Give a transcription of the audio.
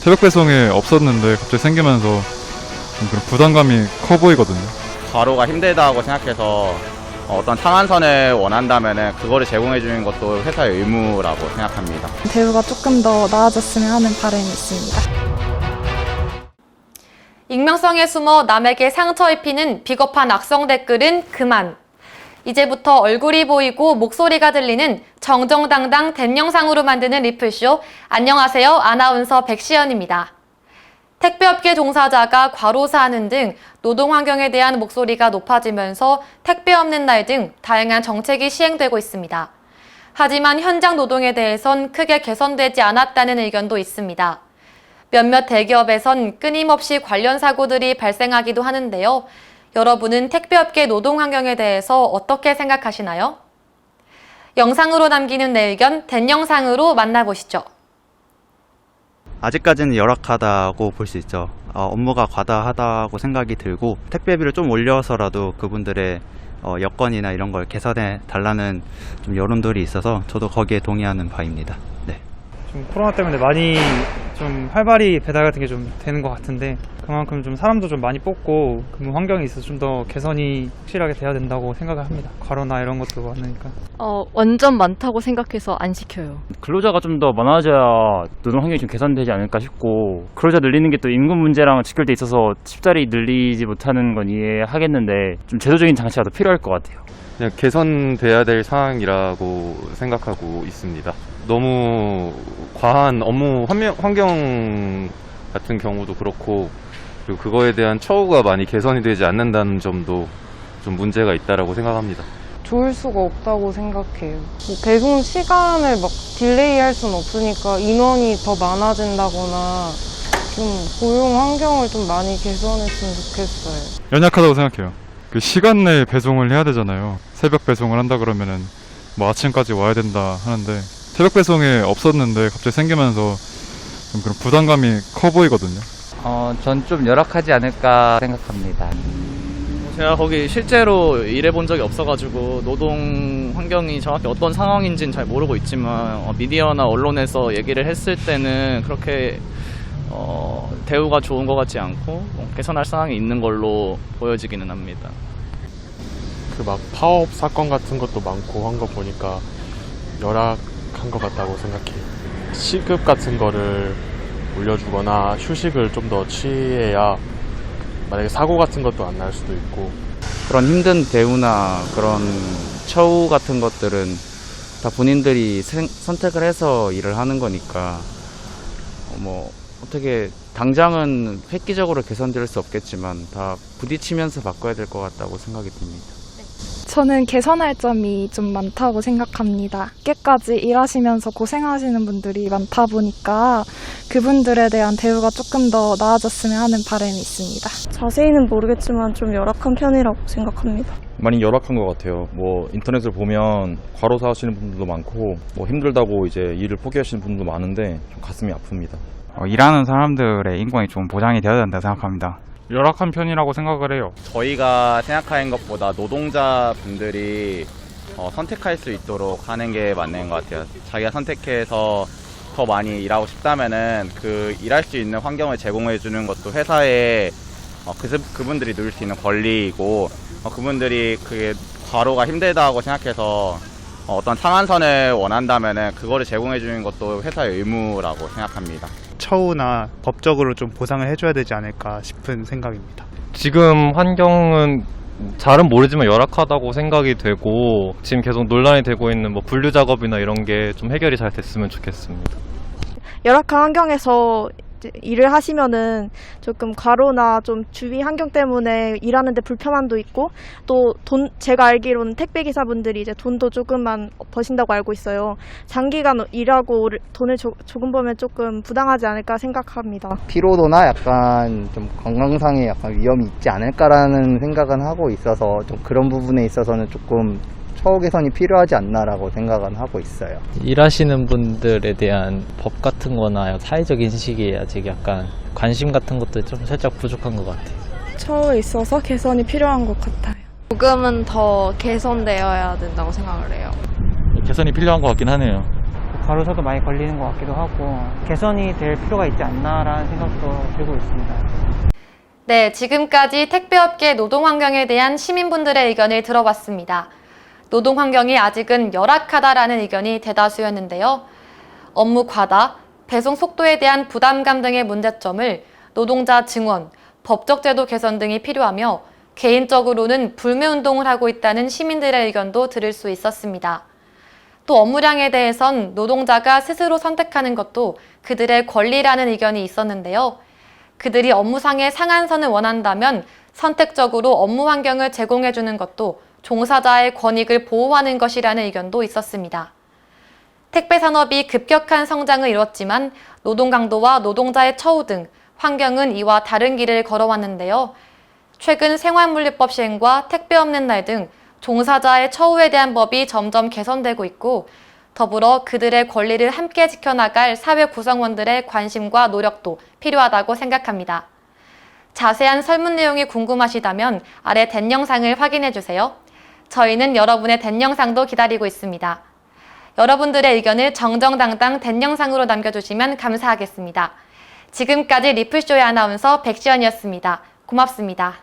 새벽 배송이 없었는데 갑자기 생기면서 좀 그런 부담감이 커 보이거든요. 과로가 힘들다고 생각해서 어떤 상한선을 원한다면은 그거를 제공해 주는 것도 회사의 의무라고 생각합니다. 대우가 조금 더 나아졌으면 하는 바람이 있습니다. 익명성에 숨어 남에게 상처 입히는 비겁한 악성 댓글은 그만. 이제부터 얼굴이 보이고 목소리가 들리는 정정당당 된 영상으로 만드는 리플쇼. 안녕하세요. 아나운서 백시연입니다. 택배업계 종사자가 과로사하는 등 노동 환경에 대한 목소리가 높아지면서 택배 없는 날 등 다양한 정책이 시행되고 있습니다. 하지만 현장 노동에 대해선 크게 개선되지 않았다는 의견도 있습니다. 몇몇 대기업에선 끊임없이 관련 사고들이 발생하기도 하는데요. 여러분은 택배업계 노동 환경에 대해서 어떻게 생각하시나요? 영상으로 남기는 내 의견 된 영상으로 만나보시죠. 아직까지는 열악하다고 볼 수 있죠. 업무가 과다하다고 생각이 들고 택배비를 좀 올려서라도 그분들의 여건이나 이런 걸 개선해 달라는 좀 여론들이 있어서 저도 거기에 동의하는 바입니다. 네. 좀 코로나 때문에 많이 좀 활발히 배달 같은 게 좀 되는 것 같은데 그만큼 좀 사람도 좀 많이 뽑고 근무 환경에 있어서 좀 더 개선이 확실하게 돼야 된다고 생각을 합니다. 과로나 이런 것도 많으니까. 완전 많다고 생각해서 안 시켜요. 근로자가 좀 더 많아져야 노동 환경이 좀 개선되지 않을까 싶고, 근로자 늘리는 게 또 임금 문제랑 직결돼 있어서 쉽사리 늘리지 못하는 건 이해하겠는데 좀 제도적인 장치가 더 필요할 것 같아요. 그냥 개선돼야 될 상황이라고 생각하고 있습니다. 너무 과한 업무 환경 같은 경우도 그렇고, 그리고 그거에 대한 처우가 많이 개선이 되지 않는다는 점도 좀 문제가 있다라고 생각합니다. 좋을 수가 없다고 생각해요. 배송 시간을 막 딜레이 할 수는 없으니까 인원이 더 많아진다거나 좀 고용 환경을 좀 많이 개선했으면 좋겠어요. 연약하다고 생각해요. 그 시간 내에 배송을 해야 되잖아요. 새벽 배송을 한다 그러면은 뭐 아침까지 와야 된다 하는데 새벽 배송이 없었는데 갑자기 생기면서 좀 그런 부담감이 커 보이거든요. 전 좀 열악하지 않을까 생각합니다. 제가 거기 실제로 일해본 적이 없어가지고 노동 환경이 정확히 어떤 상황인지는 잘 모르고 있지만 미디어나 언론에서 얘기를 했을 때는 그렇게 대우가 좋은 것 같지 않고 개선할 상황이 있는 걸로 보여지기는 합니다. 그 막 파업 사건 같은 것도 많고 한 거 보니까 열악한 것 같다고 생각해요. 시급 같은 거를 올려주거나 휴식을 좀 더 취해야 만약에 사고 같은 것도 안 날 수도 있고. 그런 힘든 대우나 그런 처우 같은 것들은 다 본인들이 선택을 해서 일을 하는 거니까 어떻게 당장은 획기적으로 개선될 수 없겠지만 다 부딪히면서 바꿔야 될 것 같다고 생각이 듭니다. 저는 개선할 점이 좀 많다고 생각합니다. 늦게까지 일하시면서 고생하시는 분들이 많다 보니까 그분들에 대한 대우가 조금 더 나아졌으면 하는 바람이 있습니다. 자세히는 모르겠지만 좀 열악한 편이라고 생각합니다. 많이 열악한 것 같아요. 인터넷을 보면 과로사 하시는 분들도 많고 힘들다고 이제 일을 포기하시는 분들도 많은데 좀 가슴이 아픕니다. 일하는 사람들의 인권이 좀 보장이 되어야 된다고 생각합니다. 열악한 편이라고 생각을 해요. 저희가 생각하는 것보다 노동자분들이 선택할 수 있도록 하는 게 맞는 것 같아요. 자기가 선택해서 더 많이 일하고 싶다면은 그 일할 수 있는 환경을 제공해 주는 것도 회사에 그분들이 누릴 수 있는 권리이고, 그분들이 그게 과로가 힘들다고 생각해서 어떤 상한선을 원한다면은 그거를 제공해 주는 것도 회사의 의무라고 생각합니다. 처우나 법적으로 좀 보상을 해줘야 되지 않을까 싶은 생각입니다. 지금 환경은 잘은 모르지만 열악하다고 생각이 되고, 지금 계속 논란이 되고 있는 분류 작업이나 이런 게 좀 해결이 잘 됐으면 좋겠습니다. 열악한 환경에서 일을 하시면은 조금 과로나 좀 주위 환경 때문에 일하는데 불편함도 있고, 또 제가 알기로는 택배 기사분들이 이제 돈도 조금만 버신다고 알고 있어요. 장기간 일하고 돈을 조금 버면 조금 부당하지 않을까 생각합니다. 피로도나 약간 좀 건강상의 약간 위험이 있지 않을까라는 생각은 하고 있어서 좀 그런 부분에 있어서는 조금 처우 개선이 필요하지 않나라고 생각은 하고 있어요. 일하시는 분들에 대한 법 같은 거나 사회적 인식이 아직 약간 관심 같은 것도 좀 살짝 부족한 것 같아요. 처우에 있어서 개선이 필요한 것 같아요. 조금은 더 개선되어야 된다고 생각을 해요. 개선이 필요한 것 같긴 하네요. 과로사도 많이 걸리는 것 같기도 하고 개선이 될 필요가 있지 않나라는 생각도 들고 있습니다. 네, 지금까지 택배업계 노동환경에 대한 시민분들의 의견을 들어봤습니다. 노동환경이 아직은 열악하다라는 의견이 대다수였는데요. 업무 과다, 배송 속도에 대한 부담감 등의 문제점을 노동자 증원, 법적 제도 개선 등이 필요하며 개인적으로는 불매운동을 하고 있다는 시민들의 의견도 들을 수 있었습니다. 또 업무량에 대해선 노동자가 스스로 선택하는 것도 그들의 권리라는 의견이 있었는데요. 그들이 업무상의 상한선을 원한다면 선택적으로 업무 환경을 제공해주는 것도 종사자의 권익을 보호하는 것이라는 의견도 있었습니다. 택배 산업이 급격한 성장을 이뤘지만 노동 강도와 노동자의 처우 등 환경은 이와 다른 길을 걸어왔는데요. 최근 생활물류법 시행과 택배 없는 날 등 종사자의 처우에 대한 법이 점점 개선되고 있고 더불어 그들의 권리를 함께 지켜나갈 사회 구성원들의 관심과 노력도 필요하다고 생각합니다. 자세한 설문 내용이 궁금하시다면 아래 댄 영상을 확인해주세요. 저희는 여러분의 댄 영상도 기다리고 있습니다. 여러분들의 의견을 정정당당 댄 영상으로 남겨주시면 감사하겠습니다. 지금까지 리플쇼의 아나운서 백시연이었습니다. 고맙습니다.